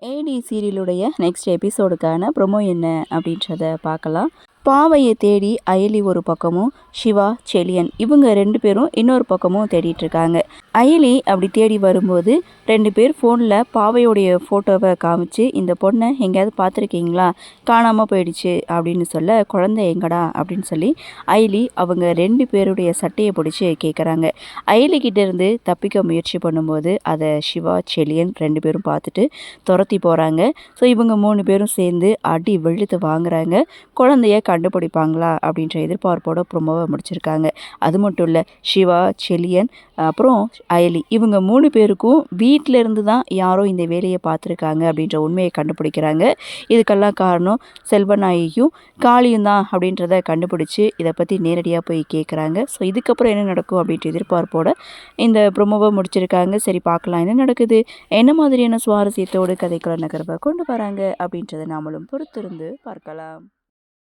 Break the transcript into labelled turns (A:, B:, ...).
A: ஏடி சீரியலுடைய next எபிசோடுக்கான promo என்ன அப்படின்றத பார்க்கலாம். பாவையை தேடி அயலி ஒரு பக்கமும் சிவா செலியன் இவங்க 2 பேரும் இன்னொரு பக்கமும் தேடிட்டு இருக்காங்க. அயலி அப்படி தேடி வரும்போது 2 பேர் ஃபோனில் பாவையோடைய ஃபோட்டோவை காமிச்சு, இந்த பொண்ணை எங்கேயாவது பார்த்துருக்கீங்களா, காணாமல் போயிடுச்சு அப்படின்னு சொல்ல, குழந்தை எங்கடா அப்படின்னு சொல்லி அயலி அவங்க 2 பேருடைய சட்டையை பிடிச்சி கேட்குறாங்க. அயலிக்கிட்டேருந்து தப்பிக்க முயற்சி பண்ணும்போது அதை சிவா செலியன் 2 பேரும் பார்த்துட்டு துரத்தி போகிறாங்க. ஸோ இவங்க 3 பேரும் சேர்ந்து அடி வெளுத்து வாங்குறாங்க. குழந்தைய கண்டுபிடிப்பாங்களா அப்படின்ற எதிர்பார்ப்போட ப்ரொமோவை முடிச்சிருக்காங்க. அது மட்டும் இல்லை, சிவா செலியன் அப்புறம் அயலி இவங்க 3 பேருக்கும் வீட்டில் இருந்து தான் யாரோ இந்த வேலையை பார்த்துருக்காங்க அப்படின்ற உண்மையை கண்டுபிடிக்கிறாங்க. இதுக்கெல்லாம் காரணம் செல்வநாயகியும் காளியும் தான் அப்படின்றத கண்டுபிடிச்சி இதை பற்றி நேரடியாக போய் கேட்குறாங்க. ஸோ இதுக்கப்புறம் என்ன நடக்கும் அப்படின்ற எதிர்பார்ப்போட இந்த ப்ரொமோவை முடிச்சிருக்காங்க. சரி, பார்க்கலாம் என்ன நடக்குது, என்ன மாதிரியான சுவாரஸ்யத்தோடு கதைக்குள்ள நகர்வை கொண்டு வராங்க அப்படின்றத நாமளும் பொறுத்திருந்து பார்க்கலாம்.